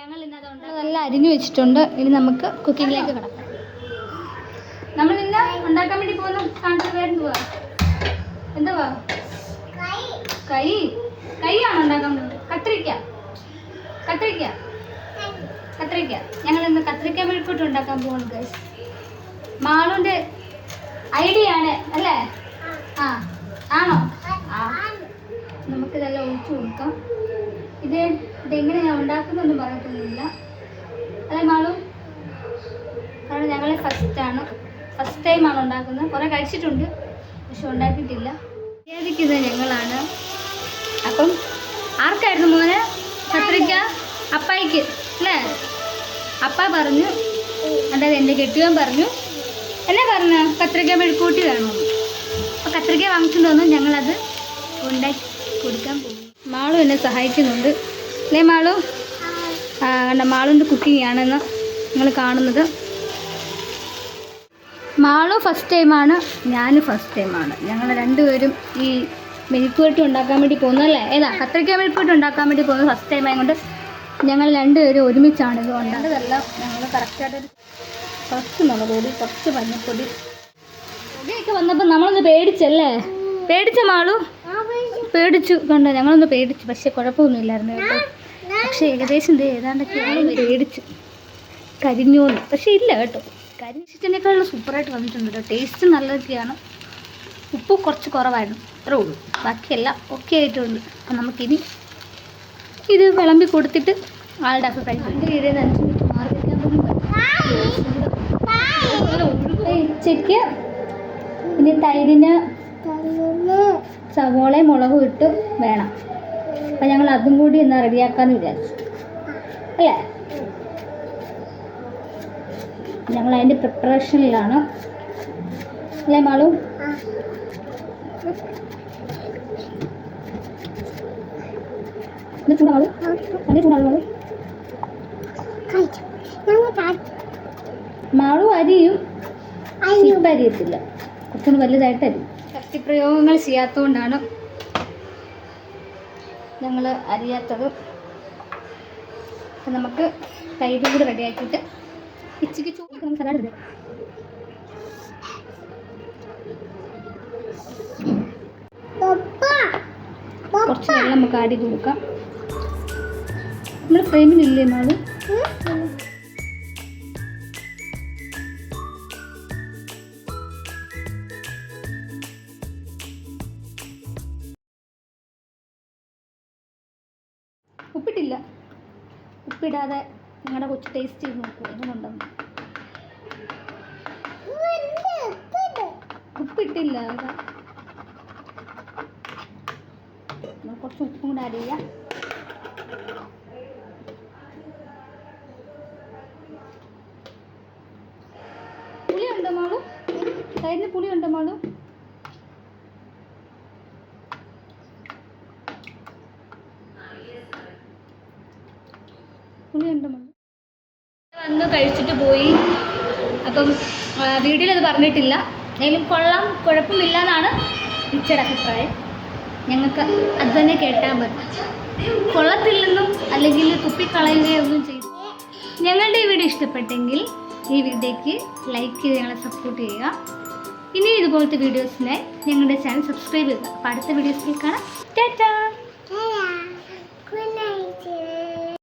ഞങ്ങൾ ഇന്ന് അതുകൊണ്ട് നല്ല അരിഞ്ഞു വെച്ചിട്ടുണ്ട്. ഇനി നമുക്ക് കുക്കിങ്ങിലേക്ക് കിടക്കാം. നമ്മൾ ഇന്ന് ഉണ്ടാക്കാൻ വേണ്ടി പോകുന്ന സാധനത്തിന് പേരെന്തുവാ? എന്തുവാ? കൈയാണ് ഉണ്ടാക്കാൻ പോകുന്നത്. കത്രിക്ക. ഞങ്ങൾ ഇന്ന് കത്രിക്ക മെഴുക്കൂട്ട് ഉണ്ടാക്കാൻ പോകുന്നു ഗൈസ്. മാളുവിൻ്റെ ഐഡിയ ആണ് അല്ലേ? ആണോ? നമുക്കിതെല്ലാം ഒഴിച്ചു കൊടുക്കാം. ഇതെങ്ങനെയാണ് ഉണ്ടാക്കുന്നൊന്നും പറയത്തൊന്നുമില്ല അല്ലേ മാളു? കാരണം ഞങ്ങൾ ഫസ്റ്റ് ടൈമാണ് ഉണ്ടാക്കുന്നത്. കുറേ കഴിച്ചിട്ടുണ്ട്, പക്ഷെ ഉണ്ടാക്കിയിട്ടില്ല. ഏതിക്കുന്നത് ഞങ്ങളാണ്. അപ്പം ആർക്കായിരുന്നു മോനെ കത്രിക്ക? അപ്പായിക്ക് അല്ലേ? അപ്പ പറഞ്ഞു, അതായത് എൻ്റെ കെട്ടിയവൻ പറഞ്ഞു, എന്നെ പറഞ്ഞു കത്രിക്ക മെഴുക്കൂട്ടി വേണമെന്ന്. അപ്പോൾ കത്രിക്ക വാങ്ങിച്ചുകൊണ്ട് വന്നു. ഞങ്ങളത് ഉണ്ടാക്കി കൊടുക്കാൻ പോകും. മാളു എന്നെ സഹായിക്കുന്നുണ്ട് അല്ലേ മാളു? കണ്ട മാളുവിൻ്റെ കുക്കിംഗ് ആണെന്ന് നിങ്ങൾ കാണുന്നത്. മാളു ഫസ്റ്റ് ടൈമാണ്, ഞാൻ ഫസ്റ്റ് ടൈമാണ്. ഞങ്ങൾ രണ്ടുപേരും ഈ മെഴുക്കുവരട്ടി ഉണ്ടാക്കാൻ വേണ്ടി പോകുന്നതല്ലേ? കത്രിക്ക മെഴുക്കുവരട്ടി ഉണ്ടാക്കാൻ വേണ്ടി പോകുന്നത് ഫസ്റ്റ് ടൈം ആയതുകൊണ്ട് ഞങ്ങൾ രണ്ടുപേരും ഒരുമിച്ചാണ് ഇത് ഉണ്ടാകുന്നതെല്ലാം. ഞങ്ങൾ കറക്റ്റായിട്ടൊരു കുറച്ച് മുളക് പൊടി, കുറച്ച് മഞ്ഞൾപ്പൊടി പൊടിയൊക്കെ വന്നപ്പോൾ നമ്മളൊന്ന് പേടിച്ചല്ലേ? പേടിച്ച മാളു? പേടിച്ചു. കണ്ടോ, ഞങ്ങളൊന്ന് പേടിച്ചു. പക്ഷേ കുഴപ്പമൊന്നുമില്ലായിരുന്നു കേട്ടോ. പക്ഷേ ഏകദേശം ഏതാണ്ടൊക്കെയാണ് പേടിച്ചു കരിഞ്ഞോന്ന്. പക്ഷേ ഇല്ല കേട്ടോ, കരിഞ്ഞിട്ടതിനേക്കാളും സൂപ്പറായിട്ട് വന്നിട്ടുണ്ട് കേട്ടോ. ടേസ്റ്റ് നല്ലതൊക്കെയാണ്. ഉപ്പ് കുറച്ച് കുറവായിരുന്നു, അത്രേ ഉള്ളൂ. ബാക്കിയെല്ലാം ഓക്കെ ആയിട്ടുണ്ട്. അപ്പം നമുക്കിനി ഇത് വിളമ്പി കൊടുത്തിട്ട് ആളുടെ അഭിപ്രായം ഉച്ചയ്ക്ക് ഇനി തൈരിന് സവോളയും മുളകും ഇട്ട് വേണം. അപ്പം ഞങ്ങൾ അതും കൂടി ഒന്ന് റെഡിയാക്കാമെന്ന് വിചാരിച്ചു അല്ലേ? ഞങ്ങൾ അതിൻ്റെ പ്രിപ്പറേഷനിലാണ് അല്ലേ മാളു? മാളു അരിയും ഇപ്പം അരിയത്തില്ല, കുറച്ചുകൂടി വലുതായിട്ട് അരിയും. ശക്തിപ്രയോഗങ്ങൾ ചെയ്യാത്തതുകൊണ്ടാണ് ഞങ്ങൾ അറിയാത്തത്. അപ്പം നമുക്ക് തൈരും കൂടി റെഡിയാക്കിയിട്ട് ഇച്ചിക്ക് ചോദിക്കണം. സലാഡ് എടുക്കാം. കുറച്ച് വെള്ളം നമുക്ക് ആഡ് ചെയ്ത് കൊടുക്കാം. നമ്മൾ ഫ്രെയിമിലില്ലേ മാളു? ഉപ്പിട്ടില്ല. ഉപ്പിടാതെ നിങ്ങളുടെ കൊച്ചു ടേസ്റ്റ് ചെയ്ത് നോക്കൂ എങ്ങനെയുണ്ടെന്ന്. ഉപ്പിട്ടില്ല. കുറച്ച് ഉപ്പും കൂടെ ആഡ് ചെയ്യാം. പുളിയുണ്ടോ മാളു? തൈരിന് പുളിയുണ്ടോ മാളു? പുളിയുണ്ടോ മാളു? വന്ന് കഴിച്ചിട്ട് പോയി. അപ്പം വീഡിയോയിൽ അത് പറഞ്ഞിട്ടില്ല. എങ്കിലും കൊള്ളാം, കുഴപ്പമില്ല എന്നാണ് ഇച്ചയുടെ അഭിപ്രായം. ഞങ്ങൾക്ക് അത് തന്നെ കേട്ടാൽ മതി. കൊള്ളത്തില്ലെന്നും അല്ലെങ്കിൽ തുപ്പിക്കളയുകയൊന്നും ചെയ്തു. ഞങ്ങളുടെ ഈ വീഡിയോ ഇഷ്ടപ്പെട്ടെങ്കിൽ ഈ വീഡിയോയ്ക്ക് ലൈക്ക് ചെയ്ത് ഞങ്ങളെ സപ്പോർട്ട് ചെയ്യുക. ഇനി ഇതുപോലത്തെ വീഡിയോസിനായി ഞങ്ങളുടെ ചാനൽ സബ്സ്ക്രൈബ് ചെയ്യുക. അപ്പോൾ അടുത്ത വീഡിയോസിൽ കാണാം.